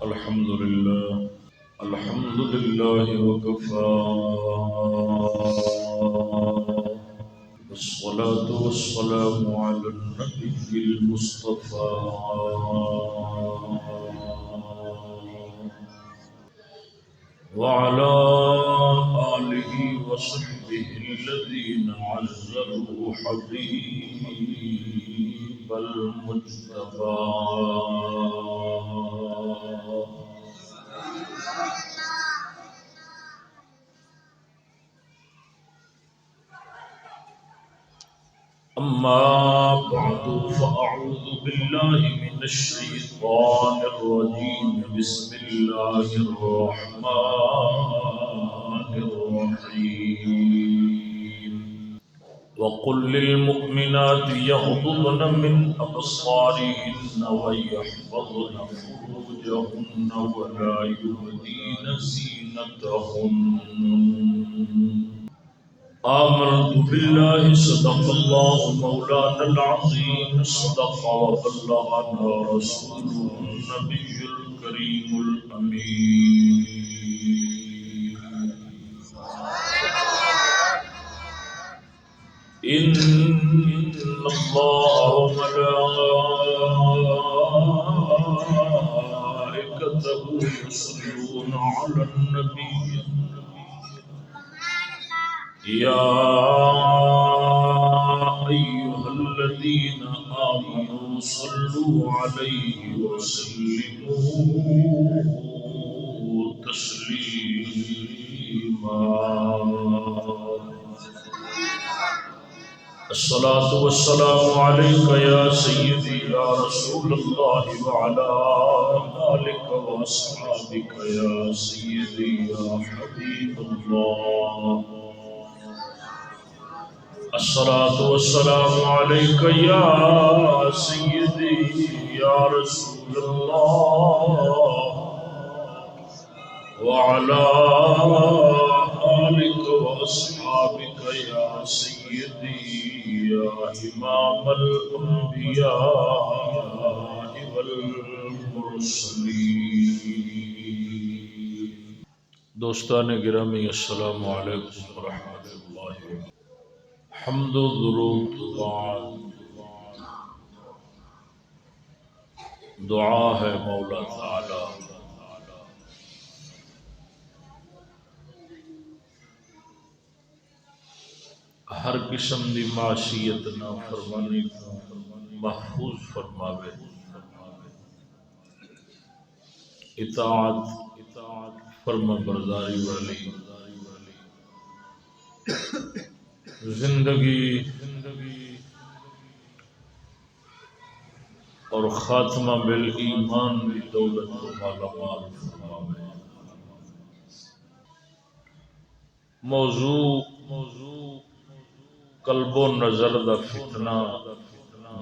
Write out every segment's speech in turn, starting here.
الحمد لله الحمد لله وكفى والصلاة والسلام على النبي المصطفى وعلى آله وصحبه الذين عزروا حبيب المجتبى. أما بعد فأعوذ بالله من الشيطان الرجيم. بسم الله الرحمن الرحيم. وقل للمؤمنات يغضضن من أبصارهن ويحفظن فروجهن ولا يبدين زينتهن. آمنت بالله صدق الله مولانا العظيم صدق وبلغنا رسوله النبي الكريم الأمين. إن الله وملائكته يصلون على النبي يا أيها الذين آمنوا صلوا عليه وسلموا تسليما. الصلاة والسلام عليك يا سيدي يا رسول الله وعلى آلك وأصحابك يا سيدي يا حبيب الله. الصلاة والسلام عليك يا سيدي يا رسول الله وعلى آلك وأصحابك يا سيدي يا إمام الأنبياء والمرسلين. دوستان گرامی السلام علیکم ورحمۃ اللہ وبرکاتہ. حمد و درود دعا ہے مولا تعالی ہر قسم دی معصیت نہ فرمانی محفوظ فرماوے، اطاعت فرما برداری والی زندگی اور خاتمہ بالایمان بھی دولت و مالا مال فرماوے۔ موضوع قلب و نظر دا فتنہ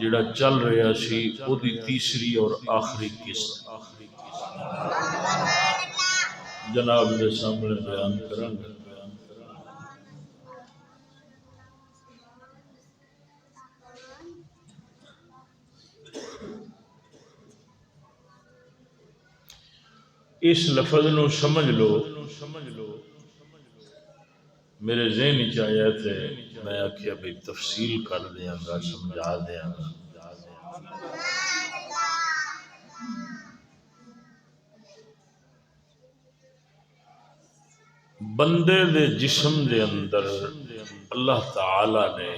جڑا چل رہا سی او دی تیسری اور آخری قسط جناب دے سامنے بیان کریں گے۔ اس لفظ نو سمجھ لو، میرے ذہن وچ آیا تھے، میں آخیا بھئی تفصیل کر دیاں گا، سمجھا دیاں گا۔ بندے دے جسم دے اندر اللہ تعالی نے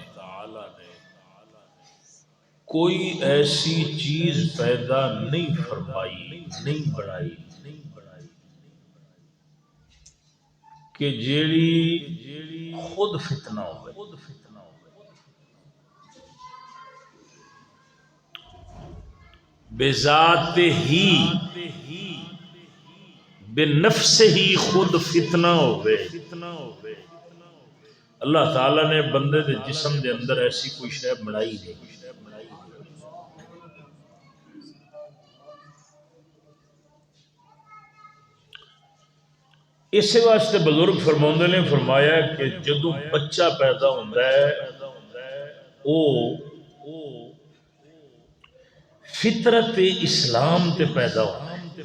کوئی ایسی چیز پیدا نہیں فرمائی، نہیں بنائی کہ جیڑی خود فتنہ ہوئے۔ بذات ہی بنفس ہی خود فتنہ ہوئے۔ اللہ تعالیٰ نے بندے دے جسم دے اندر ایسی کوئی شے بنائی نہیں۔ اسی واسطے بزرگ فرماندے نے فرمایا کہ جدوں بچہ پیدا ہوتا ہے او فطرت اسلام تے پیدا ہوتا ہے۔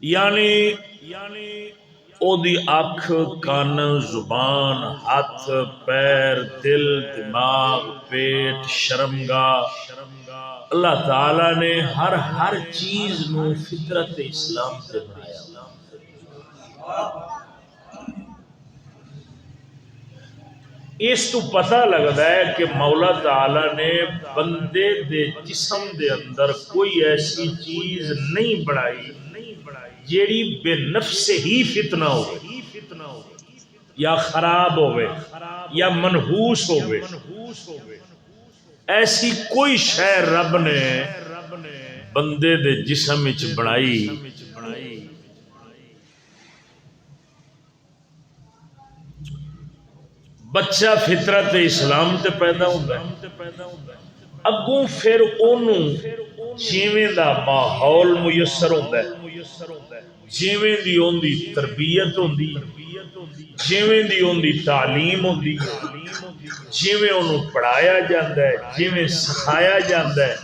یعنی او دی اکھ کان زبان ہاتھ پیر دل دماغ پیٹ شرمگاہ اللہ تعالی نے ہر چیز نو فطرت اسلام تے بنایا. اس تو پتہ لگتا ہے کہ مولا تعالی نے بندے دے جسم دے اندر کوئی ایسی چیز نہیں بنائی جیڑی بے نفس ہی فتنہ ہوئے یا خراب ہوئے یا منحوس ہوئے. ایسی کوئی شے رب نے بندے دے جسم وچ بنائی بچہ فطرت اسلام تے پیدا ہوتا ہے اگوں پھر انہوں جیویں دا ماحول میسر ہوتا ہے جیویں دی اون دی تربیت ہوندی جیویں دی اون دی تعلیم ہوندی جیویں انہوں پڑھایا جاندہ ہے جیویں سکھایا جاندہ ہے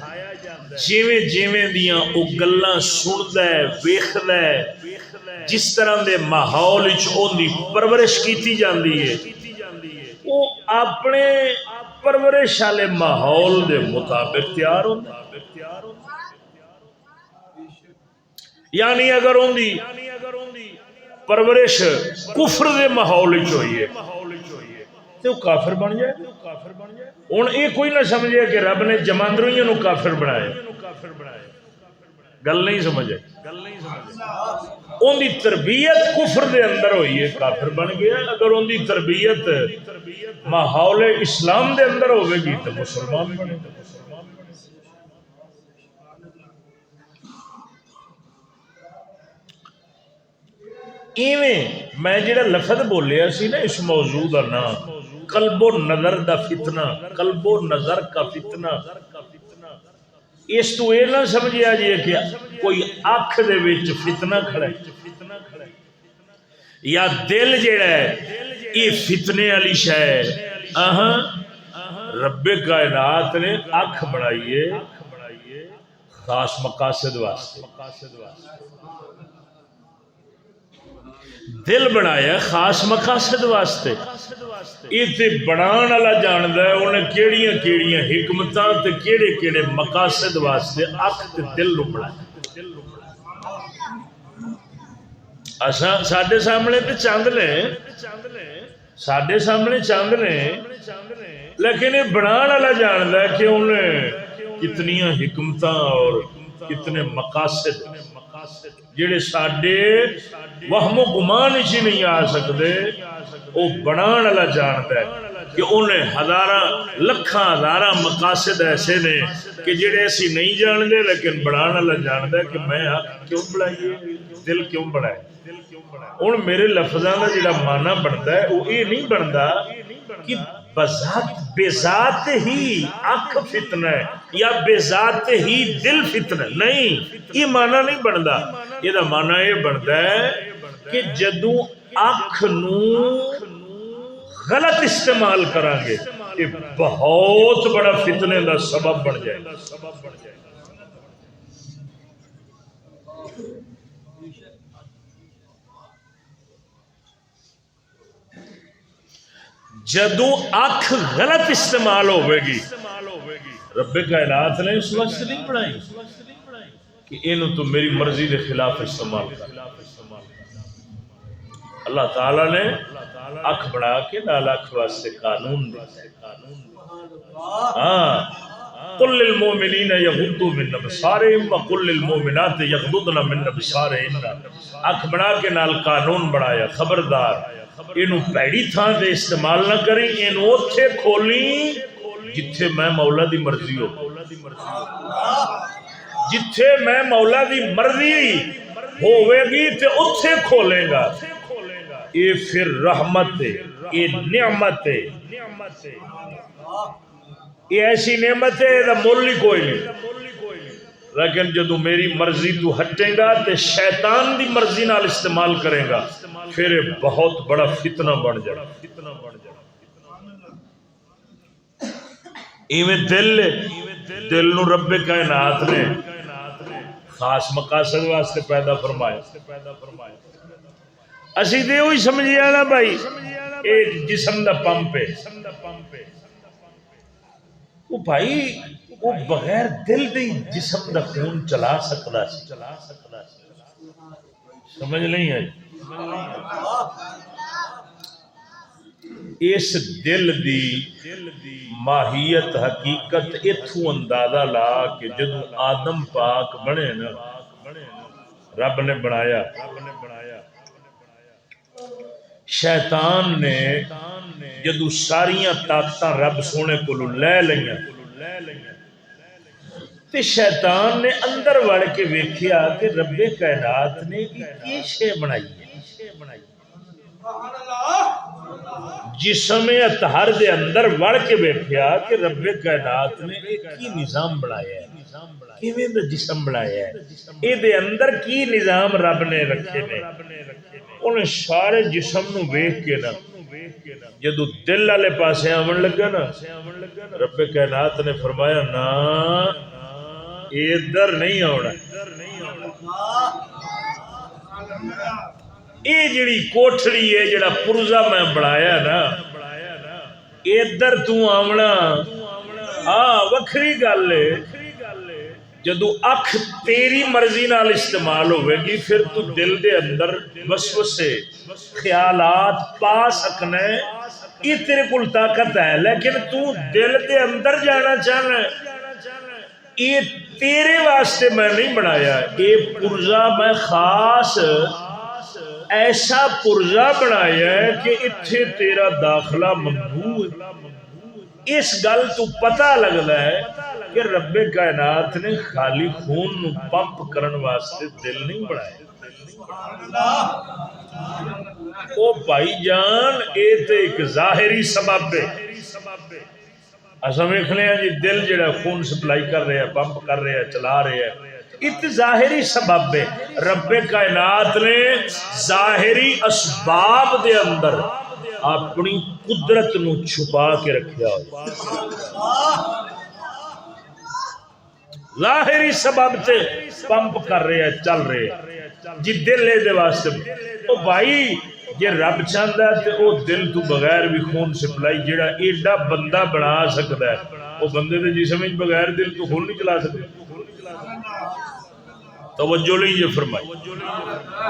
جیویں دیاں او گلاں سندا ہے ویکھدا ہے جس طرح دے ماحول وچ اون دی پرورش کیتی جاندی ہے وہ اپنے پرورش والے ماحول دے مطابق تیار ہوتا. یعنی اگر ان دی پرورش کفر دے ماحول وچ ہوئی ہے تو کافر بن جائے. ہن یہ کوئی نہ سمجھے کہ رب نے جماندروئیوں نو کافر بنایا. گل نہیں سمجھے. ان دی تربیت کفر دے اندر ہوئی ہے کافر بن گیا. اگر ان دی تربیت ماحول اسلام دے اندر ہوئے گی تو مسلمان بنے. ایویں میں جڑا لفظ بولیا سی نا اس موضوع دا نام قلب و نظر دا فتنہ قلب و نظر کا فتنہ اس تو یہ نہ سمجھیا جی کہ کوئی آنکھ دے وچ فتنہ کھڑا ہے یا دل جڑا ہے یہ فتنے والی شے ہے. رب کائنات نے آنکھ بنائیے خاص مقاصد واسطے دل بنایا خاص مقاصد واسطے. یہ بنان والا جاندا ہے انہیں کیڑیاں کیڑیاں حکمتاں تے کیڑے کیڑے مقاصد واسطے اکھ تے دل نو بنایا. اساں ساڈے سامنے تے چاند نے ساڈے سامنے چاند نے لیکن یہ بنان والا جاندا ہے کہ انہیں کتنیاں حکمتاں اور کتنے مقاصد جڑے ساڈے وہم و گمان ہی نہیں آ سکتے وہ بنان والا جانتا ہے کہ انہیں ہزاراں لکھاں ہزاراں مقاصد ایسے نے کہ جڑے اسی نہیں جانتے لیکن بنان والا جانتا ہے کہ میں کیوں بنائیے دل کیوں بنائے. ہن میرے لفظاں دا جڑا معنی بنتا ہے وہ یہ نہیں بنتا کہ بے ذات ہی اکھ فتنہ ہے یا بے ذات ہی دل فتنہ نہیں. یہ معنی نہیں بنتا. یہ معنی یہ بنتا ہے کہ جدوں اکھ نو غلط استعمال کریں گے یہ بہت بڑا فتنے دا سبب بن جائے. جدوں اکھ غلط استعمال ہوئے گی رب کائنات نے اس وقت نہیں بنائی کہ انہوں تو میری مرضی دے خلاف استعمال کر. اللہ تعالیٰ نے اکھ بنا کے نال اکھ واسطے قانون دیتا ہے. قل للمؤمنین یغضوا من ابصارہم وقل للمؤمنات یغضضن من ابصارہن. اکھ بنا کے نال قانون بنایا خبردار اینو پیڑی تھان دے استعمال نہ کریں اینو اوتھے کھولی جتھے میں مولا دی مرضی ہو جتھے میں مولا دی مرضی ہوئے گی تے اوتھے کھولے گا. یہ پھر رحمت ہے یہ نعمت ہے یہ ایسی نعمت ہے یہ مول ہی کوئی نہیں. لیکن جدو میری مرضی تو ہٹے گا تے شیطان دی مرضی نال استعمال کرے گا پھر بہت بڑا فتنہ بن جائے. ایویں دل نو رب کائنات نے خاص مقاصد واسطے پیدا فرمایا. اسی تے وہی سمجھیا نا بھائی اے جسم دا پمپ ہے وہ بھائی وہ بغیر دل دے جسم دا خون چلا سکتا سی. سمجھ نہیں آئی. اس دل دی ماہیت حقیقت اتھوں اندازہ لا کہ جدو آدم پاک بنے نا رب نے بنایا شیطان نے جدو ساریاں طاقتاں رب سونے کو لے لئیاں تے شیطان نے اندر وڑ کے ویکھیا کہ رب کائنات نے کی شے بنائی ہے. جسم اطہر دے اندر وڑ کے ویکھیا کہ رب کائنات نے کی نظام بنایا ہے کیویں دا جسم بنایا ہے اے دے اندر کی نظام رب نے رکھے نے. انہیں سارے جسم نو ویکھ کے نا جدو دل والے پاسے آون لگا نا رب کائنات نے فرمایا نا ادھر نہیں آنا. یہ جڑی کوٹھڑی ہے جڑا پرزا میں بنایا نا ادھر تو آونا ہاں وکھری گل ہے. جدو اکھ تیری مرضی نال استعمال ہوئے گی پھر تو دل دے اندر وسوسے خیالات پا سکنا ہے یہ تیرے کل طاقت ہے لیکن تو دل دے اندر جانا چاہنا ہے یہ تیرے واسطے میں نہیں بنایا. یہ پرزا میں خاص ایسا پرزا بنایا ہے کہ اتھے تیرا داخلہ ممنوع ہے. اس گل تو پتہ لگتا ہے کہ رب کائنات نے خالی خون نو پمپ کرن واسطے دل نہیں بنایا. او بھائی جان اے تے ایک ظاہری سبب ہے. اساں ویکھنے ہیں جی دل جڑا خون سپلائی کر رہے ہیں پمپ کر رہے ہیں چلا رہے ہیں ات ظاہری سبب ہے. رب کائنات نے ظاہری اسباب دے اندر اپنی قدرت نو چھپا کے رکھیا ہو. ظاہری سبب تے پمپ کر رہے ہیں چل رہے ہیں جی دل دے واسطے. او بھائی یہ رب چاہتا ہے تو دل تو بغیر بھی خون سپلائی جڑا ایڈا بندہ بنا سکتا ہے وہ بندے دے جسم وچ بغیر دل تو خون نہیں چلا سکتا. توجہ نہیں یہ فرمائی.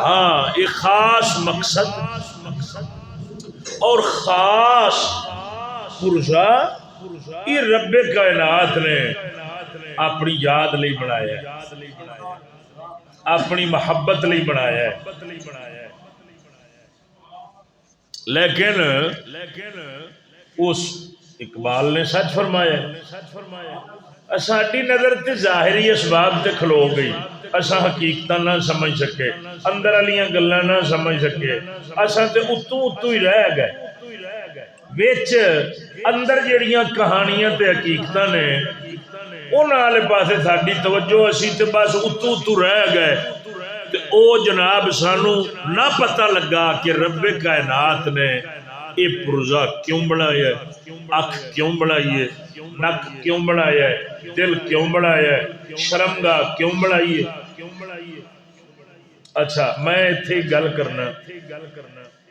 ہاں ایک خاص مقصد اور خاص پرزا یہ رب کائنات نے اپنی یاد لئی بنایا ہے اپنی محبت لئی بنایا ہے. لیکن اس اقبال نے سچ فرمایا ساڈی نظر تے ظاہری اسباب تے کھلو گئی اساں حقیقت نہ سمجھ سکے اندر والیاں گلاں نہ سمجھ سکے اساں تے اتو ہی رہ گئے وچ اندر جڑیاں کہانیاں تے حقیقتاں نے انہاں والے پاسے ساڈی توجہ اسی تے بس اتو رہ گئے تے او جناب سانو نہ پتہ لگا کہ رب کائنات نے یہ پرزا کیوں بنایا ہے اکھ کیوں بنائی ہے نک کیوں بنایا ہے دل کیوں بنایا ہے شرمگاہ کیوں بنائی ہے. اچھا میں اتھے گل کرنا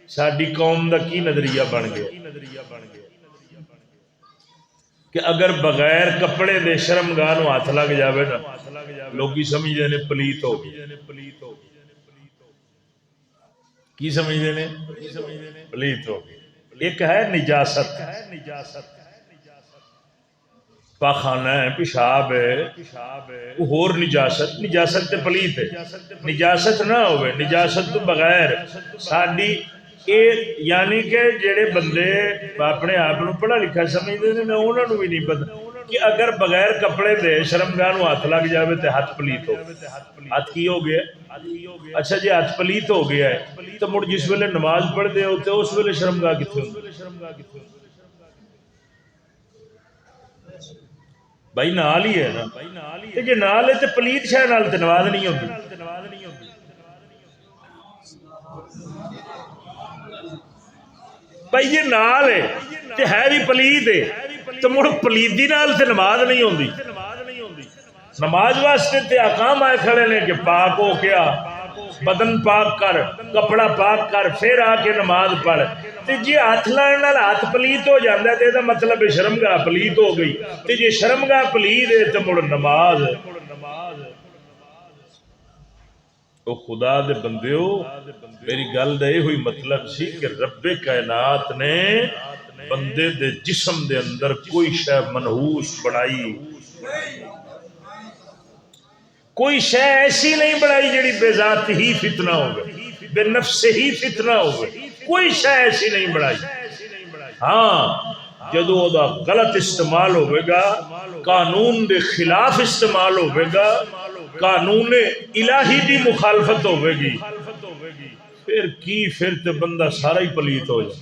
ساڈی قوم دا کی نظریہ بن گیا کہ اگر بغیر کپڑے دے شرمگاہ نو ہاتھ لگ جاوے نا لوگی سمجھدے نے پلیت ہو گئی. کی سمجھدے نے پلیت ہو گئی. ایک ہے نجاست پاخانہ ہے پیشاب ہے وہ ہور نجاست تے پلیت ہے. نجاست نہ ہوئے نجاست تو بغیر ساڈی یعنی کہ جڑے بندے اپنے آپ کو پڑھا لکھا سمجھتے ہیں میں انہوں نے بھی نہیں پتا کہ اگر بغیر کپڑے دے شرمگاہ نو ہاتھ لگ جاوے تے ہاتھ پلیت ہو ہاتھ کی ہو گیا. اچھا جی ہاتھ پلیت ہو گیا ہے تو مڑ جس ویلے نماز پڑھ دے ہوتے اس ویلے شرمگاہ کتنے ہوتے بھائی نال ہی ہے نا جی نال ہے تو پلیت شاہ نال تے نماز نہیں ہوتی. بھائی یہ نال ہے بھی پلیت ہے تو مڑ پلیدی نال تے نماز نہیں ہوندی. نماز واسطے تے احکام آئے کھڑے نے کہ پاک ہو کیا بدن پاک کر کپڑا پاک کر پھر آ کے نماز پڑھ. تے جی ہاتھ لان نال ہاتھ پلیت ہو جاندا ہے تے دا مطلب شرمگاہ پلیت ہو گئی. تے جی شرمگاہ پلیت ہے تے مڑ نماز. او خدا دے بندیو میری گل دا یہ ہوئی مطلب سی کہ رب کائنات نے بندے دے جسم دے اندر کوئی شے منحوس بنائی, کوئی شے ایسی نہیں بنائی جڑی بے ذات ہی فتنہ ہوگی, بے نفس ہی فتنہ ہوگی. کوئی شے ایسی نہیں بنائی. ہاں جدو دا غلط استعمال ہوئے گا, قانون دے خلاف استعمال ہوئے گا, قانون الہی دی مخالفت ہوئے گی, پھر کی پھر تے بندہ سارا ہی پلیت ہو جائے.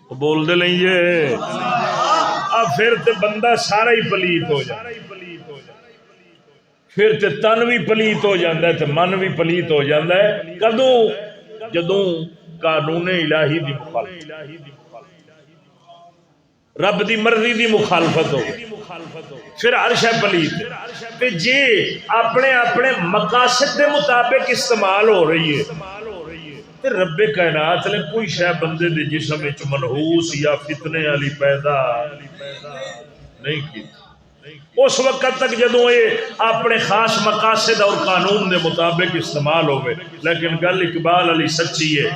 بول دے لیں جے اب پھر تے بندہ سارا ہی پلیت ہو جائے. پھر تے تن بھی پلیت ہو جاندہ ہے تے من بھی پلیت ہو جاندہ ہے. کدوں جدوں قانون الہی دی مخالفت, رب دی مرضی دی مخالفت ہو, پھر ہر شے پلیت ہے. تے جی اپنے اپنے مقاصد دے مطابق استعمال ہو رہی ہے تے رب کائنات نے کوئی شے بندے دے جسم وچ منحوس یا فتنے والی پیدا نہیں کی. اس وقت تک جدوں یہ اپنے خاص مقاصد اور قانون دے مطابق استعمال ہوئے. لیکن گل اقبال علی سچی ہے.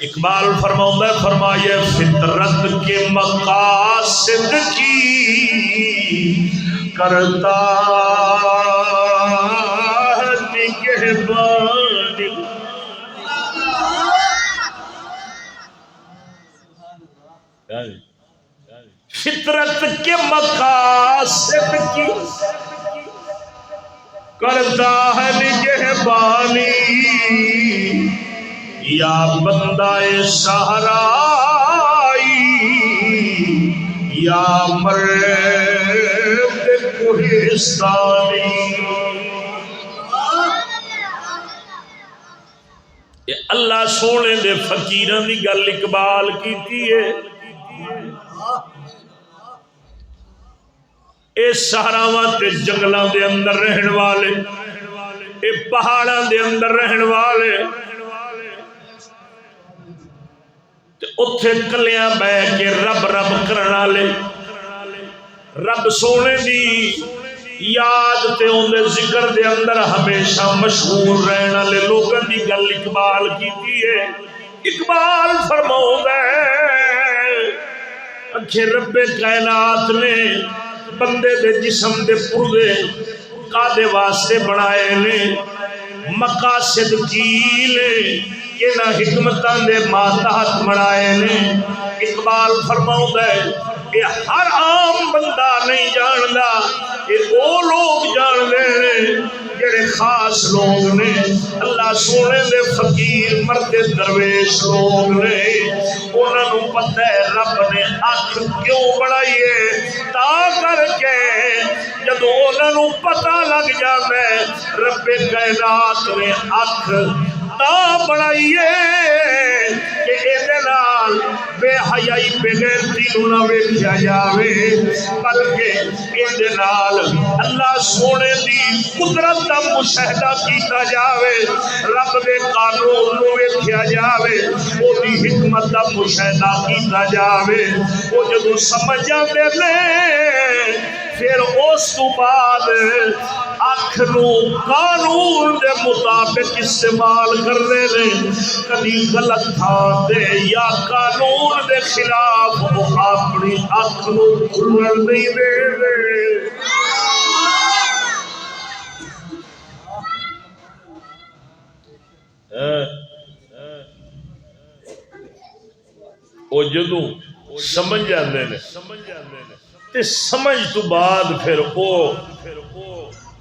اقبال فرماؤں ہے فرمائے فطرت کے مقاصد کی کرتا نگہبانی. فطرت کے مقاصد کی کرتا ہے نگہبانی, یا بندہ صحرائی یا مرد کوہستانی. اللہ سونے دے فقیران دی گل اقبال کیتی ہے. اے صحراواں تے جنگلاں دے اندر رہن والے, اے پہاڑاں دے اندر رہن والے تے اتھے کلیاں بہ کے رب رب کرن والے, رب سونے دی یاد تے اون دے ذکر دے اندر ہمیشہ مشغول رہن والے لوگاں دی گل اقبال کیتی ہے. اقبال فرماؤندا ہے کہ رب کائنات نے بندے دے جسم دے پردے کادے واسطے بنائے نے, مقاصد کی لے کہ نہ حکمتاں دے ماتحت بنائے نے. اقبال فرماؤں ہے یہ ہر عام بندہ نہیں جاندا, یہ وہ لوگ جان لے جڑے خاص لوگ نے, اللہ سونے دے فقیر مرد درویش لوگ نے. انہاں نوں پتہ ہے رب نے اکھ کیوں بنائی ہے, تا کر کے جدوں انہاں نوں پتہ لگ جاندا ہے رب کائنات نے اکھ تا بنائی ہے کہ اے نال بے حیائی بے غیرتی نوں نہ ویکھیا جاوے, بلکہ اے نال اللہ سونے دی قدرت دا مشاہدہ کیتا جاوے, رب دے قانون نوں ویکھیا جاوے, او دی حکمت دا مشاہدہ کیتا جاوے. او جدوں سمجھ جاندے نے پھر اس تو بعد اکھ نوں قانون دے مطابق استعمال کرنے نے, کبھی غلط تھان دے یا قانون دے خلاف وہ اپنی اکھ نوں کھلن نہیں دے. وہ جدوں سمجھ جاندے نے تے سمجھ تو بعد پھر وہ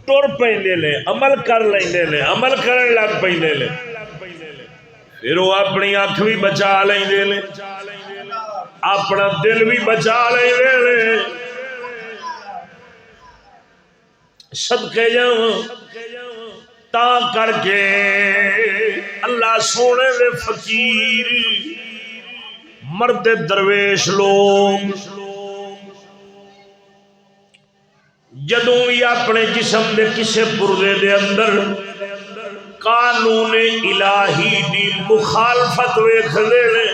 ٹر پیندے نے, عمل کر لیندے نے, عمل کرن لگ پیندے نے, پھر وہ اپنی اکھ بھی بچا لیندے نے, اپنا دل بھی بچا لیندے نے. صدقے جاواں تا کر کے اللہ سونے دے فقیر مرد درویش لوگ جدوں بھی اپنے جسم دے کسے پردے دے اندر قانون الہی دی مخالفت ویکھ دے نے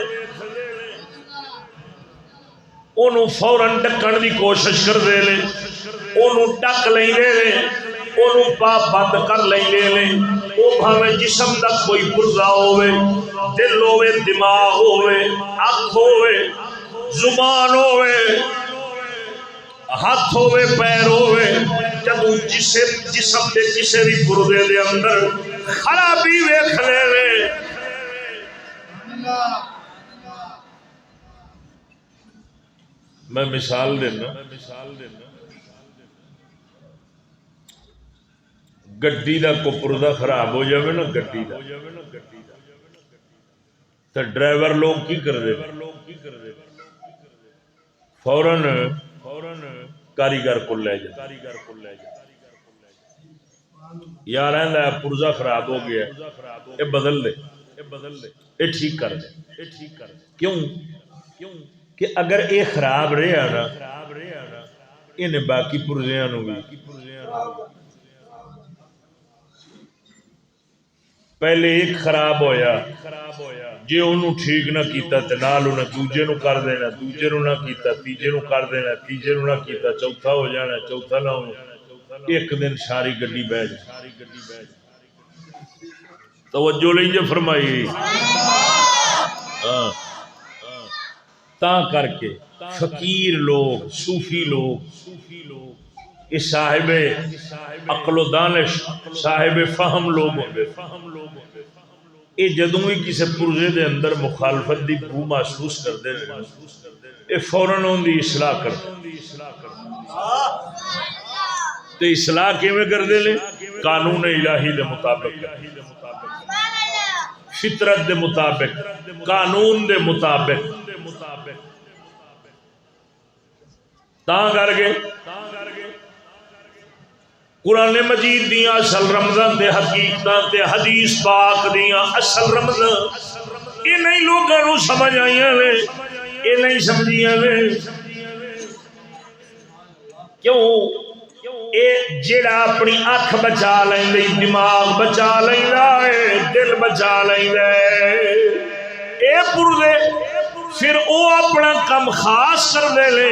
انہوں فوراً ڈکن دی کوشش کر دے لے انہوں ڈک لیں دے لے انہوں پاپ بند کر لیں دے لے وہ بھاویں جسم تک کوئی پرزہ ہوئے دل ہوئے دماغ ہوئے آنکھ ہوئے زبان ہوئے ہاتھ ہوئے پیر ہوئے جدوں جسم دے کسے بھی پردے دے اندر خرابی ویکھ لے لے میں مثال دینا گڈی دا کو پردہ خراب ہو جاوے نا گڈی دا تو ڈرائیور لوگ کی کر دے فوراً کاریگر کو لے جا یار ہے پرزہ خراب ہو گیا یہ بدل دے یہ ٹھیک کر دے کیوں کہ اگر یہ خراب رہا نا انہیں باقی پرزیاں نو بھی پہلے ایک خراب ہویا جے انہوں ٹھیک نہ کیتا تے نال انہیں دوجے نو کر دینا دوجے نو نہ کیتا تیجے نو کر دینا تیجے نو نہ کیتا چوتھا ہو جانا چوتھا نہ ہو ایک دن ساری گڈی بیٹھ توجہ لیجیے فرمائی تاں کر کے فقیر لوگ صوفی لوگ یہ صاحب عقل و دانش صاحب فہم لوگ ہوتے یہ جدوں ہی کسی پرزے دے اندر مخالفت دی بو محسوس کرتے ہیں یہ فوراً ان دی اصلاح کرتے تو اصلاح کیویں کرتے لے قانون الہی دے مطابق فطرت دے مطابق قانون دے مطابق تاں کر کے قرآن مجید دیاں اصل رمضان دے حقیقتاں تے حدیث پاک دیاں اصل رمضان یہ نہیں لوگوں کو سمجھ آئیاں نے یہ نہیں سمجھیاں نے کیوں اے جڑا اپنی آنکھ بچا لیندے دماغ بچا لیندا ہے دل بچا لیندا ہے اے پردے پھر او اپنا کم خاص کر دے لے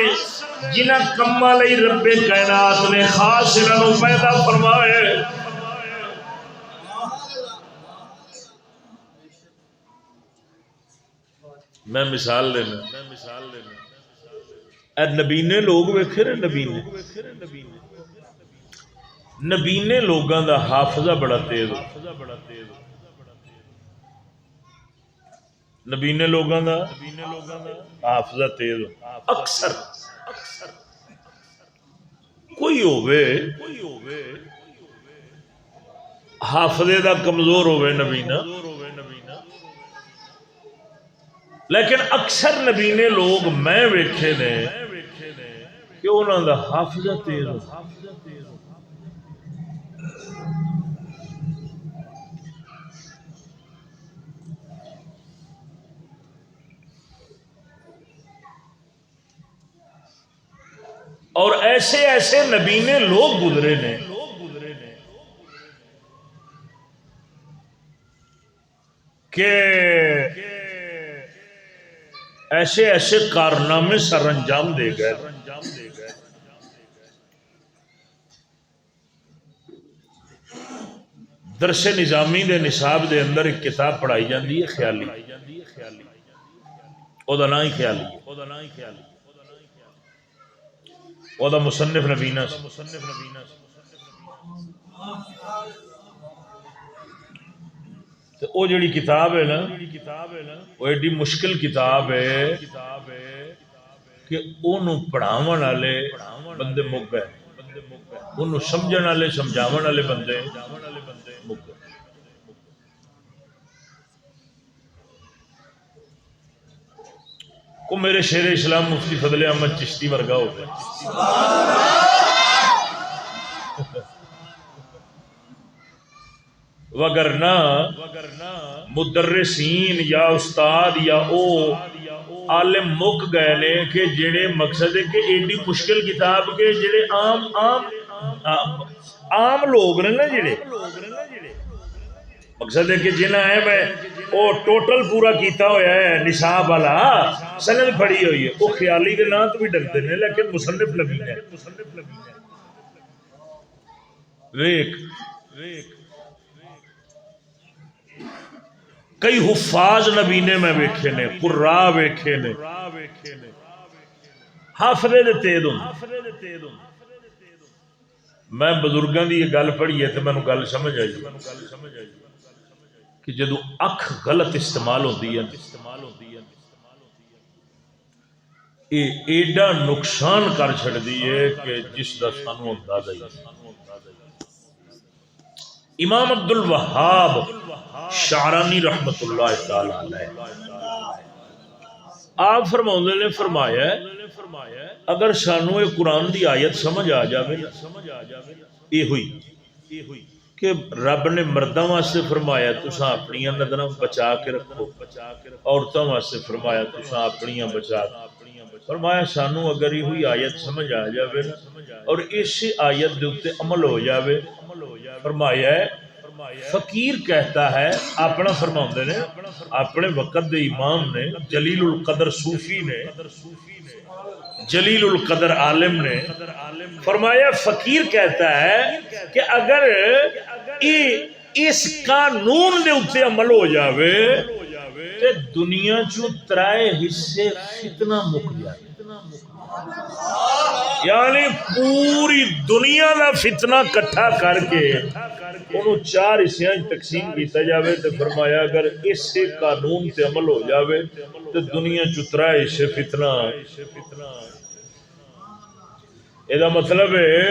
جنہ کما لئی رب کائنات نے خاص انہوں پیدا فرمائے میں مثال لینا اے نبینے لوگ ویکھے رہے نبینے لوگاں دا حافظہ بڑا تیز نبینے لوگاں دا حافظہ تیز اکثر کوئی ہوئے حافظے دا کمزور ہوئے نبینا لیکن اکثر نبینے لوگ میں ویکھے نے کہ انہوں دا حافظہ تیز ہو اور ایسے ایسے نبینے لوگ گزرے نے کہ ایسے ایسے کارنامے سر انجام دے گئے درس نظامی دے نصاب دے اندر ایک کتاب پڑھائی جاندی ہے خیالی او دا نا ہی خیالی او دا مصنف نبینا او جڑی کتاب ہے نا وہ ایڈی مشکل کتاب ہے کہ انہوں پڑھاون والے بندے مک گئے انہوں سمجھن والے سمجھاون والے بندے مک گئے کو میرے شیر اسلام مفتی فضل احمد چشتی ورگا ہو گیا وگرنہ مدرسین یا استاد یا او عالم مک گئے نے کہ جڑے مقصد ہے کہ ایڈی مشکل کتاب کے جڑے عام لوگ نے نا جڑے مقصد ہے کہ جنہ ہے میں وہ ٹوٹل پورا کیتا ہویا ہے نصاب والا سند پڑھی ہوئی ہے وہ خیالی کے نام تو بھی ڈرتے ہیں لیکن مصنف لبی ہے ویک کئی حفاظ نبی نے میں ویکھے نے قراء ویکھے نے حافظے دے تیز ہوں میں بزرگاں دی یہ گل پڑھی ہے تو میں گل سمجھ آئی کہ جدو اکھ غلط استعمال ہوتی ہے یہ ایڈا نقصان کر چھڑدی ہے کہ جس دا سانو اندازہ ہی امام عبد الوہاب شعرانی رحمت اللہ تعالی علیہ آپ فرماؤں نے فرمایا اگر سانو یہ قرآن دی آیت سمجھ آ جاوے یہ ہوئی کہ رب نے مردوں واسطے فرمایا تساں اپنی نظراں بچا کے رکھو عورتوں واسطے فرمایا تساں اپنی بچا فرمایا سانو اگر یہ ہوئی آیت سمجھ آ جاوے اور اس آیت دے اوپر عمل ہو جاوے فرمایا ہے فقیر کہتا ہے اپنا فرماؤندے نے اپنے وقت دے امام نے جلیل القدر صوفی نے جلیل القدر عالم نے فرمایا فقیر کہتا ہے کہ اگر اس قانون دے اوپر عمل ہو جاوے تے دنیا چوں ترائے حصے فتنہ مک جائے یعنی پوری دنیا دا فتنہ کٹھا کر کے انہوں 4 حصیاں تقسیم کیتا جاوے تو فرمایا اگر اس قانون تے عمل ہو جاوے تو دنیا چترائے حصے فتنہ یہ مطلب ہے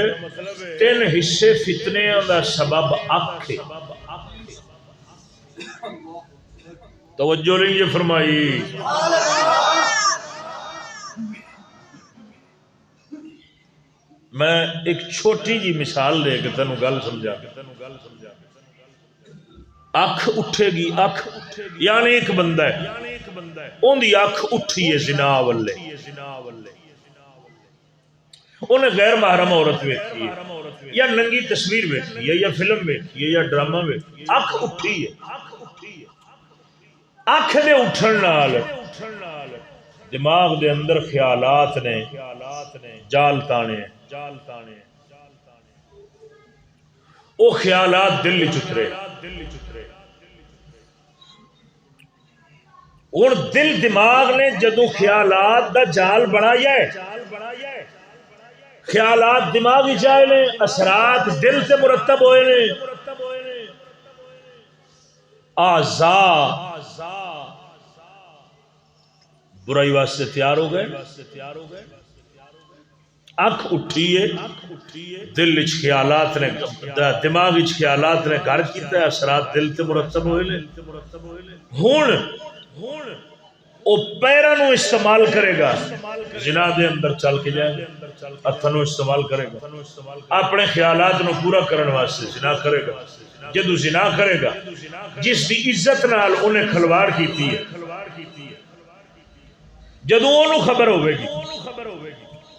3 حصے فتنے دا سبب اکھ ہے توجہ نہیں یہ فرمائی میں ایک چھوٹی جی مثال دے کے تینوں گل سمجھا اکھ اٹھے گی یعنی ایک بندہ ہے ان دی اکھ اٹھی ہے زنا والے انہیں غیر محرم عورت ویکھی ہے یا ننگی تصویر ویکھی ہے یا فلم ویکھی ہے یا ڈرامہ ویکھی ہے اکھ اٹھی ہے اکھ دے اٹھن نال دماغ دے اندر خیالات نے جال تانے او خیالات دل چترے اور دل دماغ نے جدو خیالات دا جال بنایا ہے خیالات دماغ ہی چاہے نے اثرات دل سے مرتب ہوئے نے اعضاء برائی واسطے تیار ہو گئے اکھ اٹھی ہے دل اچ خیالات نے دماغ اچ خیالات نے گھر کیتا ہے اثرات دل تے مرتب ہوئے نے ہن او پیراں نو استعمال کرے گا زنا دے اندر چل کے جائے گا ہتھاں نو استعمال کرے گا اپنے خیالات نو پورا کرن واسطے زنا کرے گا جدو زنا کرے گا جس دی عزت نال انہیں کھلواڑ کیتی ہے جدو انہوں خبر ہوئے گی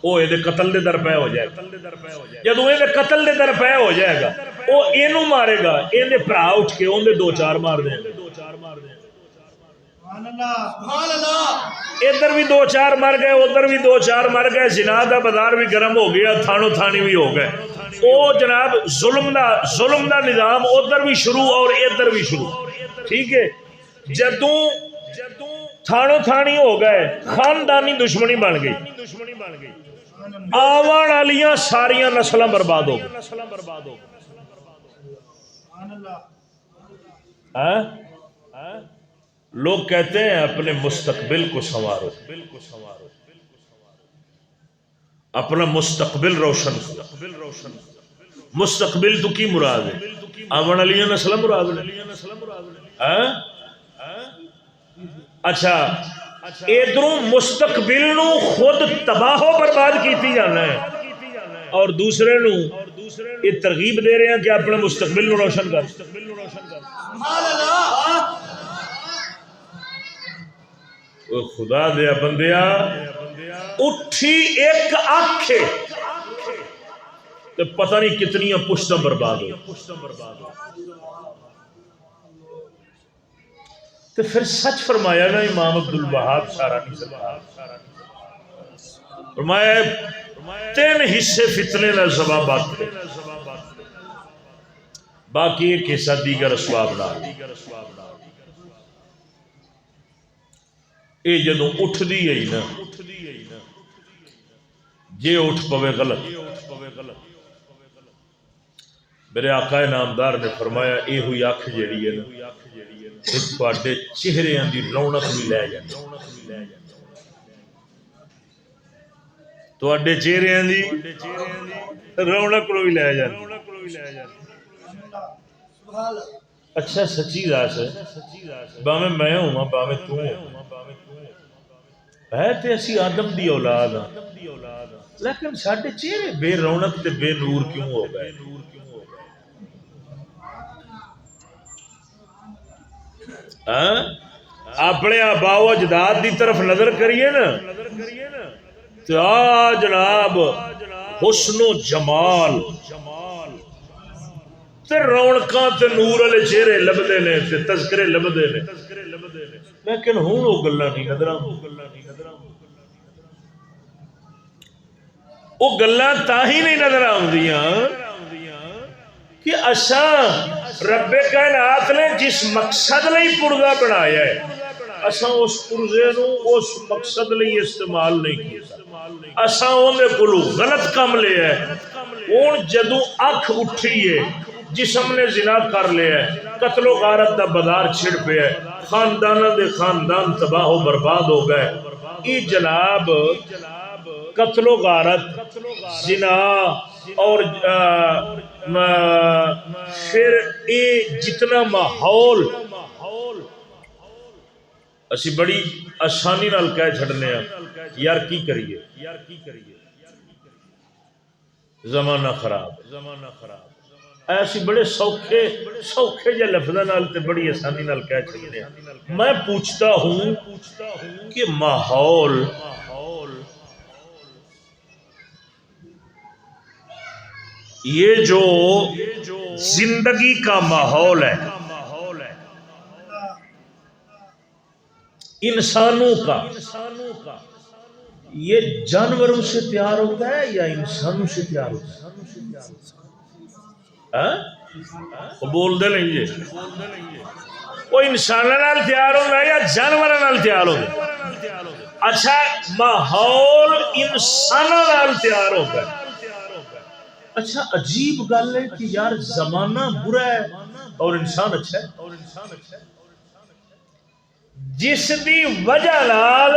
وہ یہ قتل دے در پہ ہو جائے گا جدو یہ قتل دے در پہ ہو جائے گا وہ اینو مارے گا یہ بھرا اٹھ کے اندر 2-4 مار دیں ادھر بھی 2-4 مر گئے ادھر بھی 2-4 مر گئے زنا دا بازار بھی گرم ہو گیا تھانو تھانی بھی ہو گئے او جناب ظلم دا نظام ادھر بھی شروع اور ادھر بھی شروع ٹھیک ہے جدوں تھانو تھانی ہو گئے خاندانی دشمنی بن گئی آوان والیاں ساریاں نسلاں برباد ہو گئی لوگ کہتے ہیں اپنے مستقبل کو سنوارو اپنا مستقبل روشن مستقبل تو کی مراد ہے آوان والیاں نسلاں مراد ہے اچھا ادھروں مستقبل نو خود تباہ و برباد کیتی جانا ہے اور دوسرے نو یہ ترغیب دے رہے ہیں کہ اپنے مستقبل نو روشن کر خدا دیا بندیا اٹھی ایک اکھ تو پتہ نہیں کتنی پشتاں برباد ہو. تو پھر سچ فرمایا نا امام عبد الوہاب شارانی سرکار، فرمایا 3 حصے فتنے دا سبب باقی، باقی ایک حصہ دیگر اسباب نال. اے جدوں اٹھ دی ہے نا جے اٹھ پوے غلط. میرے آقا نامدار نے فرمایا اے ہوئی اکھ جیڑی ہے نا تواڈے چہریاں دی رونق بھی لے جاندی، تواڈے چہریاں دی رونق بھی لے جاندی. اچھا سچی دس باویں میں ہوں باویں تو ہے تے اسی آدم دی اولاد ہاں، لیکن ساڈے چہرے بے رونق تے بے نور کیوں ہو گئے؟ اپنے آباء و اجداد دی طرف نظر کریے نا تو جناب حسن و جمال تے رونقاں تے نور والے چہرے لبدے نے تے تذکرے لبدے نے، لیکن ہن وہ گلاں نہیں نظر آندیاں. وہ گلاں تاہی نہیں نظر آندیاں کہ اساں رب کائنات نے جس مقصد لئی پردہ بنایا ہے اساں اس پردے نو اس مقصد لئی استعمال نہیں کیتا، اساں اون دے کولوں غلط کام لیا ہے. ہن جدوں اکھ اٹھی ہے جسم نے زنا کر لیا ہے، قتل و غارت دا بازار چھڑ پیا ہے، خانداناں دے خاندان تباہ و برباد ہو گئے. ای جناب قتل و غارت زنا اور پھر اے جتنا ماحول اسی بڑی آسانی نال کہہ چھڑنے ہیں یار کی کریے، زمانہ خراب ایسی بڑے سوکھے جے لفظاں نال تے بڑی آسانی نال کہہ چھڑنے ہیں. میں پوچھتا ہوں کہ ماحول یہ جو زندگی کا ماحول ہے انسانوں کا، یہ جانوروں سے تیار ہوتا ہے یا انسانوں سے تیار ہوتا ہے؟ وہ بول دے نہیں جی وہ انسانوں نال تیار ہوتا ہے یا جانوروں نال تیار ہوتا ہے؟ اچھا ماحول انسانوں نال تیار ہوتا ہے. اچھا عجیب گل ہے کہ یار زمانہ برا ہے اور انسان اچھا ہے. جس دی وجہ نال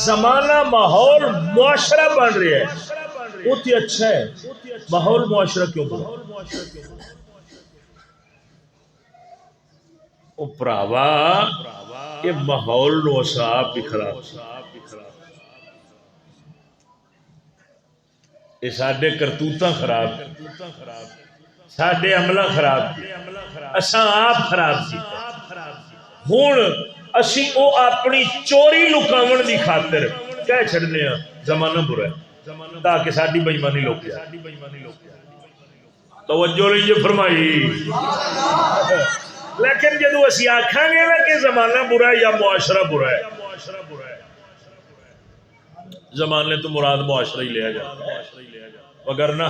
زمانہ ماحول معاشرہ بن رہا ہے وہ تو اچھا ہے، ماحول معاشرہ کیوں برا؟ او پراوا یہ ماحول نو آپ بھی خراب، یہ ساڈے کرتوتاں خراب، ساڈے عملاں خراب، اساں آپ خراب کیتے. ہن اسی او اپنی چوری لکاون دی خاطر کہہ چھڑنے ہاں زمانہ برا ہے تاکہ ساڈی بے ایمانی لوک جائے. توجہ نہیں جی فرمائی. لیکن جدو اسی آکھاں گے نا کہ زمانہ برا ہے یا معاشرہ برا ہے، زمانے تو مراد معاشرہ ہی لیا جاتا ہے، وگرنہ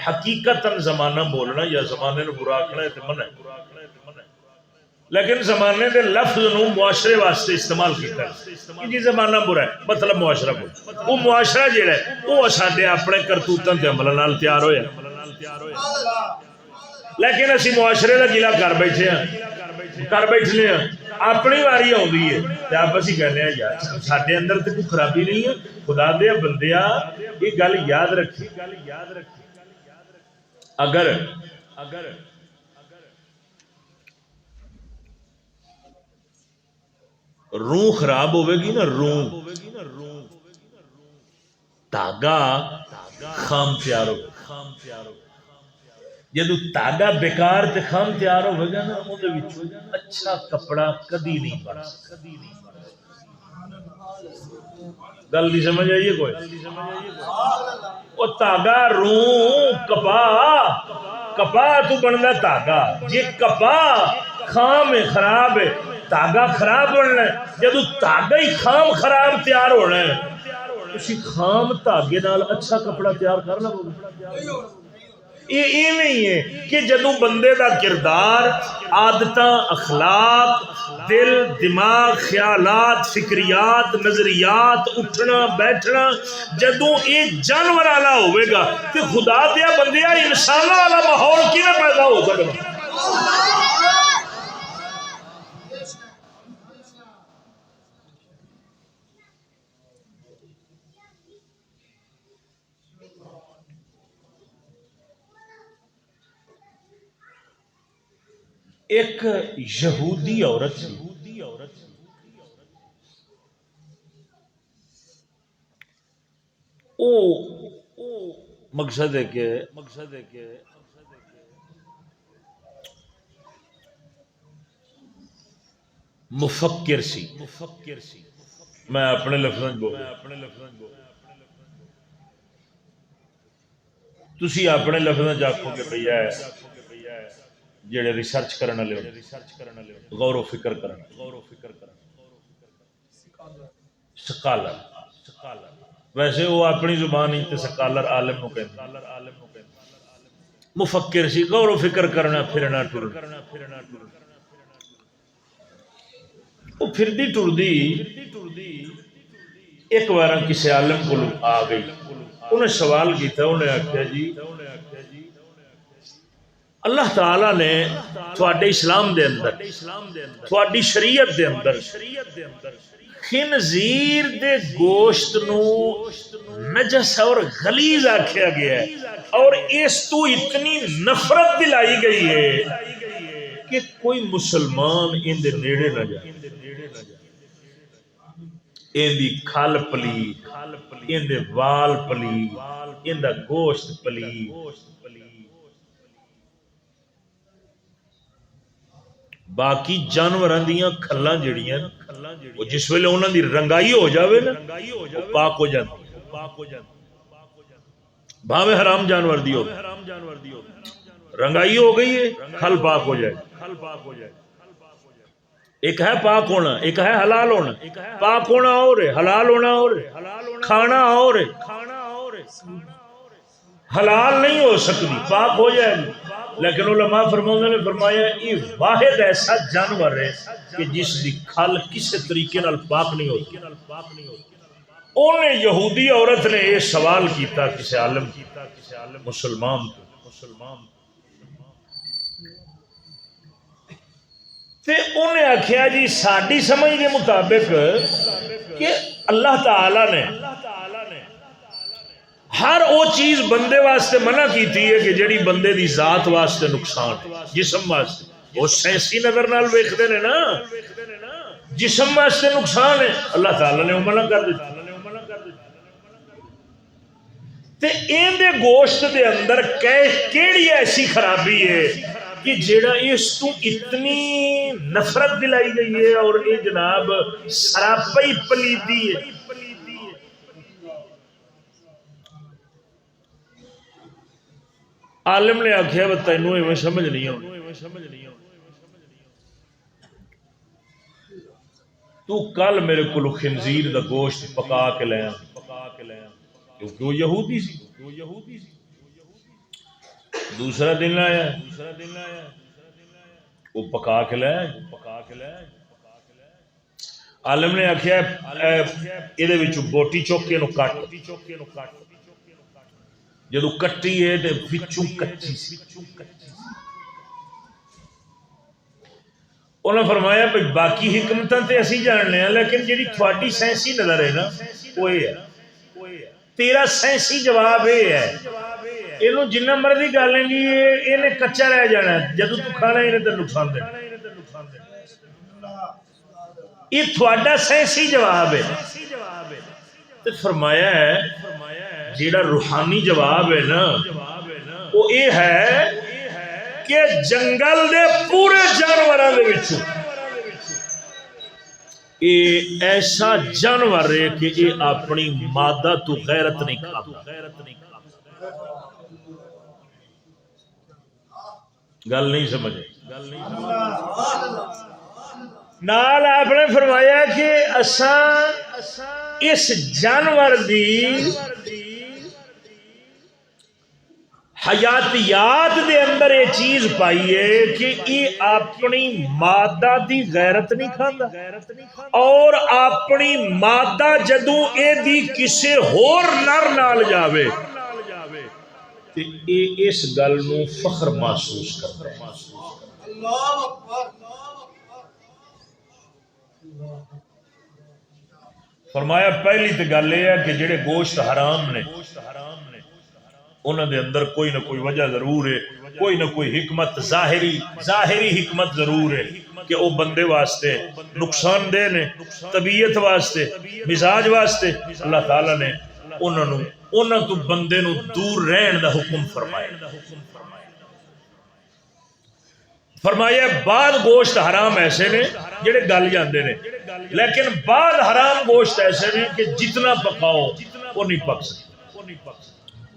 حقیقتاً زمانہ بولنا یا زمانے نو برا آکھنا ہے تے منع ہے. لیکن زمانے دے لفظ نو معاشرے واسطے استعمال کیتا ہے کہ جی زمانہ برا ہے مطلب معاشرہ برا. وہ معاشرہ جیڑا ہے وہ ساڈے اپنے کرتوتاں تے عملاں نال تیار ہویا، لیکن اسی معاشرے دا گلا کر بیٹھے ہیں اپنی واری آئی ہے تے آپ اسی کہنے ہیں یار ساڈے اندر تے کوئی خرابی نہیں ہے. خدا دے بندیا یہ گل یاد رکھی، اگر روح خراب ہوئے گی نا، روح تاگا خام تیار ہوگا. جدو تاگا بیکار تے خام تیار ہوئے گا نا وہ اچھا کپڑا کدی نہیں بن سکتا. گل نہیں سمجھ آئیے کوئی؟ وہ تاگا روں کپا تو بننا تاگا جی کپا خام خراب ہے تاگا خراب بننا ہے جدو تاگا ہی خام خراب تیار ہونا ہے اسی خام تاگے نال اچھا کپڑا تیار کرنا ہوگا یہ نہیں ہے کہ جدو بندے دا کردار عادتاں اخلاق دل دماغ خیالات فکریات نظریات اٹھنا بیٹھنا جدو یہ جانور والا ہوئے گا کہ خدا دیا بندیا انسان والا ماحول کیویں پیدا ہو سکتا ایک یہودی عورت او مقصد ہے کہ مفکر سی میں اپنے لفظوں تسی اپنے لفظوں آکھو کہ بھیا جڑے ریسرچ کرنے والے غور و فکر سکالر ویسے وہ اپنی زبان ہی تے سکالر عالم نو کہندے مفکر سی غور و فکر کرنا پھرنا ٹرنا وہ پھردی ٹردی ایک بار کسی عالم کو آ گئی انہیں سوال کیتا انہیں آخیا جی اللہ تعالیٰ نے تھوڑے اسلام دے اندر تھوڑی شریعت دے اندر خنزیر دے گوشت نو نجس اور غلیظ آکھیا گیا ہے اور اس تو اتنی نفرت دلائی گئی ہے کہ کوئی مسلمان ان دے نیڑے نہ جائے ان دی کھال پلی ان دے وال پلی ان دا گوشت پلی باقی جانوراں دیاں کھلاں جڑیاں وہ جس ویلے انہاں دی رنگائی ہو جاوے نا پاک ہو جاندی بھاوے حرام جانور دی ہو رنگائی ہو گئی ہے کھل پاک ہو جائے ایک ہے پاک ہونا ایک ہے حلال ہونا پاک ہونا اور ہے حلال ہونا اور ہے کھانا اور ہے حلال نہیں ہو سکتی پاک ہو جائے گی لیکن علماء فرماؤں نے فرمایا یہ واحد ایسا جانور ہے کہ جس دی کھال کسی طریقے نال پاک نہیں ہوتی انہیں یہودی عورت نے یہ سوال کیتا کسی عالم مسلمان تے انہیں آکھیا جی ساڈی سمجھ کے مطابق کہ اللہ تعالی نے ہر وہ چیز بندے واسطے منع کیتی ہے کہ جڑی بندے دی ذات واسطے نقصان جسم واسطے وہ سینسی نظر نال ویکھدے نے نا جسم واسطے نقصان ہے اللہ تعالی نے منع کر دیتا تے این دے گوشت دے اندر کیڑی ایسی خرابی ہے کہ جیڑا اس تو اتنی نفرت دلائی گئی ہے اور یہ جناب سراپئی پلیدی ہے عالم نے آخیا وہ تینوں ایویں سمجھ نہیں آؤ تو کل میرے کو خنزیر دا گوشت پکا کے لیا کیونکہ وہ یہودی سی دوسرا دن آیا وہ پکا کے لیا عالم نے آخیا یہ بوٹی چوکے نو کٹ جدو کٹی ہے تو وچوں کچی سی انہوں نے فرمایا کہ باقی حکمتاں تے اسی جاننے ہیں لیکن جڑی تھوڑی سائنسی نظر ہے نا وہ یہ ہے تیرا سائنسی جواب یہ ہے یہ جنہ مرضی گل لیں گی یہ کچا رہ جانا ہے جدو تو کھانا انہیں تو نقصان دینا یہ تھوڑا سائنسی جواب ہے تو فرمایا ہے جیڑا روحانی جواب ہے نا وہ یہ ہے کہ جنگل دے پورے جانوراں دے وچوں یہ ایسا جانور ہے کہ یہ اپنی مادہ تو غیرت نہیں کھاتا. گل نہیں سمجھے. نال آپ نے فرمایا کہ اساں اس جانور دی حیاتیات دے اندر یہ چیز پائی ہے کہ یہ اپنی مادہ دی غیرت نہیں کھاتا اور اپنی مادہ جدوں اے دی کسے ہور نر نال جاوے تے اے اس گل نو فخر محسوس کرتا ہے. اللہ اکبر. فرمایا پہلی تے گل یہ ہے کہ جڑے گوشت حرام نے انہاں دے اندر کوئی نہ کوئی وجہ ضرور ہے, کوئی نہ کوئی حکمت ظاہری حکمت ضرور ہے کہ وہ بندے واسطے نقصان دہ نے, طبیعت واسطے, مزاج واسطے. اللہ تعالیٰ نے انہاں تو بندے نو دور رہن دا حکم فرمایا. فرمایا بعد گوشت حرام ایسے نے جڑے گل جاندے نے, لیکن بعد حرام گوشت ایسے نے کہ جتنا پکاؤ وہ نہیں پک سکتے.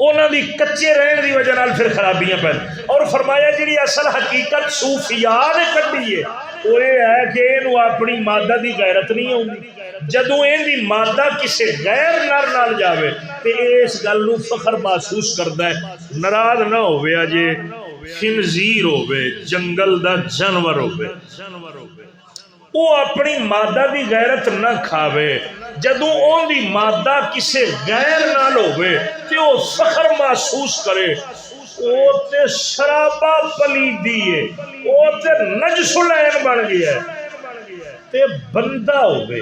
انہاں دی کچے رہن دی وجہ نال پھر خرابیاں پہن. اور فرمایا جڑی اصل حقیقت صوفیاء نے کڈی ہے وہ یہ ہے کہ اینو اپنی مادہ دی غیرت نہیں ہوندی. جدوں این دی مادہ کسے غیر نر نال جاوے تے اس گل نو فخر محسوس کردا ہے. ناراض نہ ہوے اجے خنزیر ہوے, جنگل دا جانور ہوے, وہ اپنی مادہ دی غیرت نہ کھاوے. جدوں اون دی مادہ کسے غیر نال ہوے تے او فخر محسوس کرے. او تے شرابہ پلیدی ہے, او تے نجس العین بن گیا ہے. تے بندہ ہوے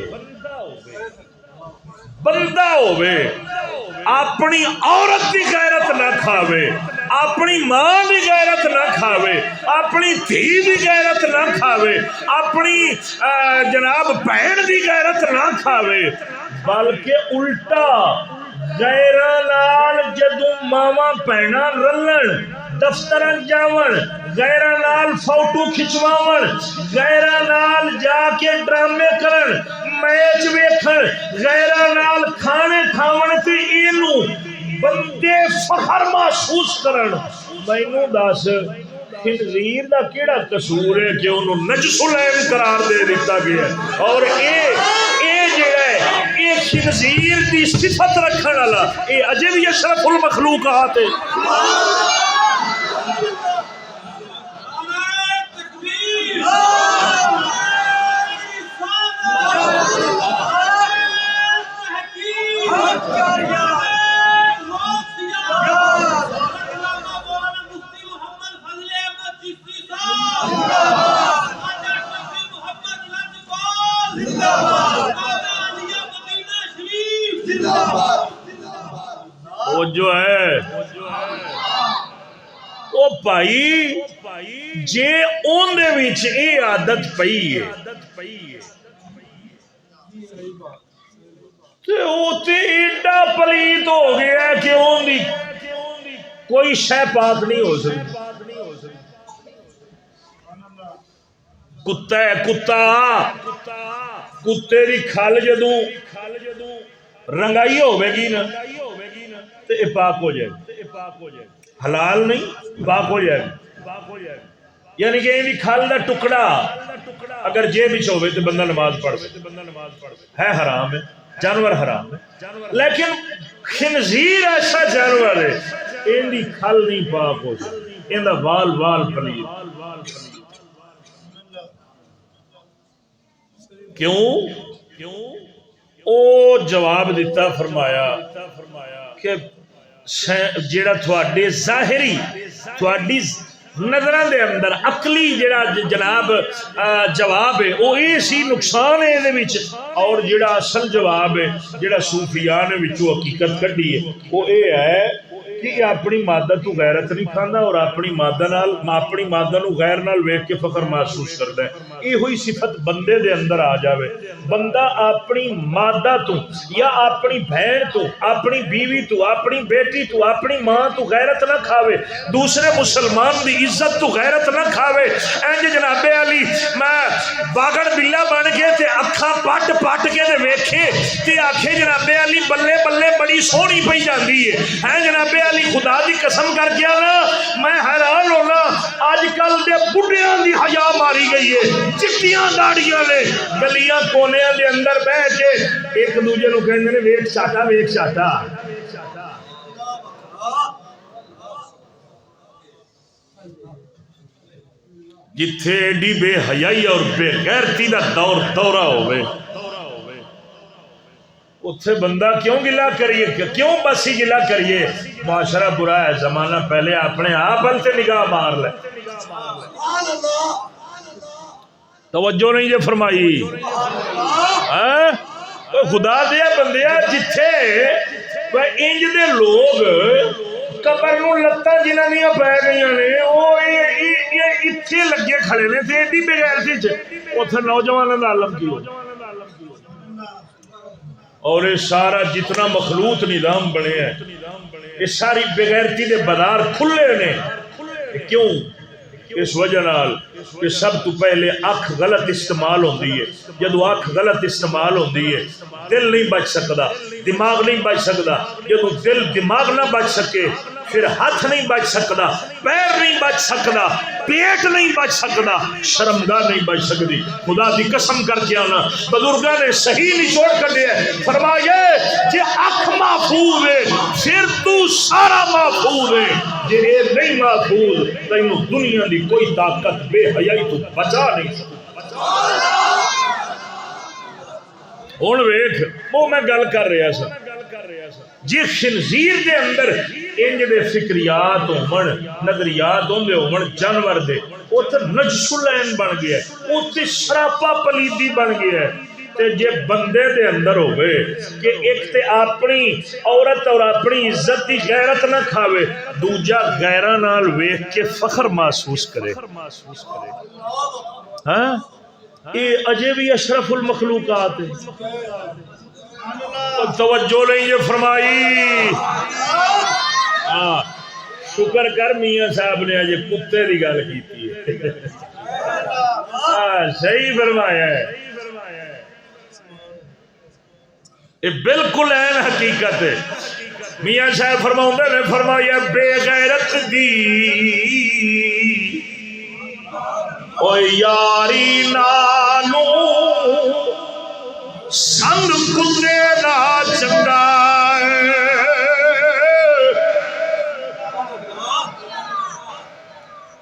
اپنی عورت دی غیرت نہ کھاوے, اپنی ماں دی غیرت نہ کھاوے, اپنی دھی دی غیرت نہ کھاوے, اپنی جناب بہن دی غیرت نہ کھاوے, بلکہ الٹا غیراں نال جدوں ماواں بہناں رلن, دفتر جاون, غیراں نال فوٹو کھچواون, غیراں نال جا کے ڈرامے کرن, میچ ویکھن, غیراں نال کھانے کھاون تے اینو بندے فخر محسوس کرن. مینوں دس خنزیر دا کیڑا قصور ہے کہ انہوں نجس العین قرار دے دیتا گیا ہے؟ اور اے جڑا ہے اے خنزیر دی صفت رکھن والا اے اجے بھی اشرف المخلوقات ہے. وہ جو ہے وہ بھائی جے اون دے وچ اے عادت پئی ہے تے او تے ایڈا پلیت ہو گیا ہے کہ اون دی کوئی شے پاک نہیں ہو سکتی. کتا ہے, کتے دی کھل جدوں رنگائی ہوے گی نا تے اے پاک ہو جائے گی. حلال نہیں, پاک ہو جائے گی. یعنی کہ ان کھل دا ٹکڑا اگر جیب وچ ہوے تے بندہ نماز پڑھ ہے حرام ہے, جانور حرام ہے. لیکن خنزیر ایسا جانور ہے ان دی کھل نہیں پاک ہو سکتی, ان دا وال پلیت. کیوں؟ او جواب دیتا فرمایا کہ جیڑا تھوڑے ظاہری تھوڑی نظراں دے اندر عقلی جیڑا جناب جواب ہے وہ یہ سی نقصان ہے دے وچ, اور جیڑا اصل جواب ہے جیڑا صوفیاء نے وچوں حقیقت کڈی ہے وہ یہ ہے کہ یہ اپنی مادہ تو غیرت نہیں کھانا اور اپنی مادہ نو غیر نال ویکھ کے فخر محسوس کرتا ہے. یہ ہوئی صفت بندے دے اندر آ جاوے. بندہ اپنی مادہ تو یا اپنی بہن تو اپنی بیوی تو اپنی بیٹی تو اپنی ماں تو غیرت نہ کھاوے, دوسرے مسلمان دی عزت تو غیرت نہ کھاوے. انج جناب علی میں باگڑ بلا بن کے تے اکھاں پٹ پٹ کے تے ویکھے تے آکھے جناب علی بلے بلے بڑی سونی پئی جاندی ہے جناب علی خدا دی قسم کر کے نا میں حیران ہونا اج کل دے بڈھیاں دی حیا ماری گئی ہے. چٹیاں داڑیاں نے گلیاں کونیاں دے اندر بیٹھ کے ایک دوجے نو کہندے نے ویکھ چاٹا ویکھ چاٹا. جتھے ایڈی بے حیائی اور بے غیرتی دا دورہ ہوئے اتھے بندہ کیوں گلا کریے, کیوں بس ہی گلا کریے. معاشرہ برا ہے, زمانہ پہلے اپنے آپ بلتے نگاہ مار لے. توجہ نہیں جے فرمائی خدا دیا بندیا جتھے انج دے لوگ قبر نو لتاں جنہاں دیاں پے گئیاں نے او اتھے لگے کھڑے نے تے ایڈی بے غیرتی چ اوتھے نوجواناں دا عالم کی ہو. اور یہ سارا جتنا مخلوط نظام بنے ہیں یہ ساری بے غیرتی دے بازار کھلے نے. کیوں؟ اس وجہ نال کہ سب تو پہلے اکھ غلط استعمال ہوندی ہے. جدو اکھ غلط استعمال ہوندی ہے دل نہیں بچ سکتا, دماغ نہیں بچ سکتا. جدو دل دماغ نہ بچ سکے پھر ہاتھ نہیں بچ سکتا, پیر نہیں بچ سکتا, پیٹ نہیں بچ سکتا, شرمگاہ نہیں بچ سکتی. خدا دی قسم کر کے آنا بزرگاں نے صحیح نچوڑ کر دیا فرمایا جے اکھ محفوظ ہے پھر تو سارا محفوظ ہے. جے اے نہیں محفوظ تینوں دنیا دی کوئی طاقت بے حیائی تو بچا نہیں سکتی. ہن ویکھ وہ میں گل کر رہا سا جی خنزیر دے اندر انج دے فکریات ہون نظریات ہوندے ہون جانور دے اوتھے نجس العین بن گیا ہے, اوتھے شراپا پلیدی بن گیا ہے. تے جے بندے دے اندر ہوئے کہ ایک تے اپنی عورت اور اپنی عزت دی غیرت نہ کھاوے, دوجا غیراں نال ویکھ کے فخر محسوس کرے. ہاں یہ اجے بھی اشرف المخلوقات ہے. توجہ نہیں یہ فرمائی. شکر کر میاں صاحب نے اجے کتے دی گل کیتی ہے. صحیح فرمایا ہے. یہ بالکل عین حقیقت ہے. میاں صاحب فرماؤندے نے فرمایا بے غیرت دی او یاری نالو سنگ کتے دا چنگا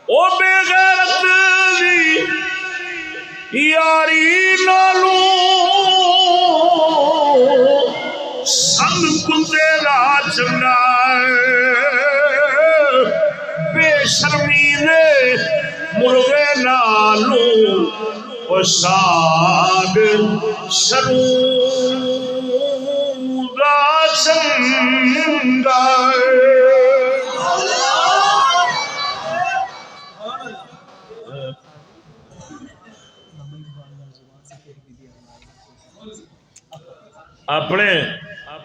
او بے غیرت دی یاری نالو سنگ کتے دا چنگا بے شرمی دے مرغے نالو او ساگ سرو دا چنگا.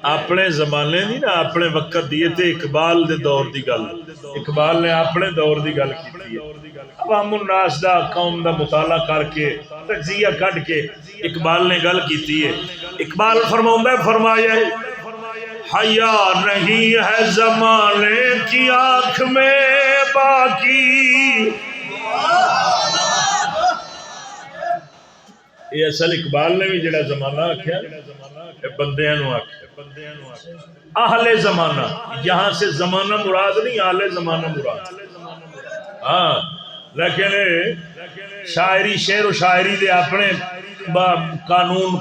اپنے زمانے نہیں نا اپنے وقت دیے تھے. اقبال دے دور دی گل, اقبال نے اپنے دور دی گل کی ہے. عوام الناس دا قوم دا مطالعہ کر کے تجزیہ کڈ کے اقبال نے گل کی ہے. اقبال فرماؤندا ہے فرمایا حیا نہیں ہے زمانے کی آنکھ میں باقی. یہ اصل اقبال نے بھی جڑا زمانہ آکھیا بندیاں نو آکھیا اہل زمانہ. یہاں سے زمانہ مراد نہیں اہل زمانہ مراد. ہاں لیکن شاعری شعر و شاعری دے اپنے قانون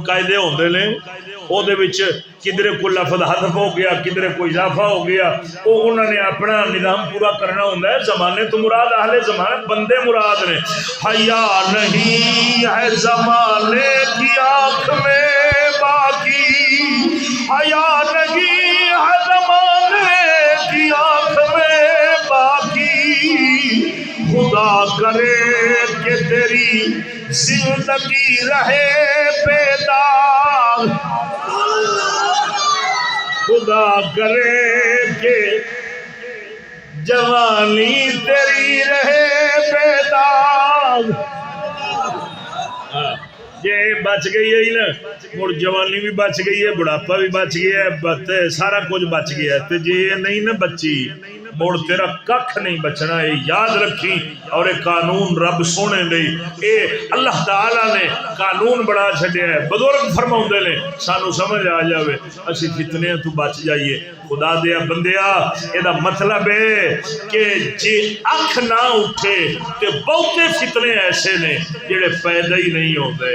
قاعدے ہوندے نے. او دے وچ کدھر کوئی لفظ حذف ہو گیا کدھر کوئی اضافہ ہو گیا او انہوں نے اپنا نظام پورا کرنا ہوندا ہے. زمانے تو مراد اہل زمانہ بندے مراد نے. حیا نہیں ہے زمانے کی آنکھ میں باقی حیا نہیں ہے زمانے تیری زندگی رہے بیدار، خدا کرے کہ جوانی تیری رہے بیدار۔ یہ بچ گئی ہے نا، مڑ جوانی بھی بچ گئی ہے، بڑھاپا بھی بچ گیا ہے، سارا کچھ بچ گیا ہے۔ جی یہ نہیں نا بچی مڑ تیرا ککھ نہیں بچنا، یہ یاد رکھی۔ اور یہ قانون رب سونے نہیں، اے اللہ تعالیٰ نے قانون بڑا چھڈیا ہے۔ بزرگ فرماؤندے نے سانو سمجھ آ جاوے اسی فتنے تو بچ جائیے۔ خدا دیا بندیا یہ دا مطلب ہے کہ جی اکھ نہ اٹھے تے بہتے فتنے ایسے نے جڑے پیدا ہی نہیں ہوتے۔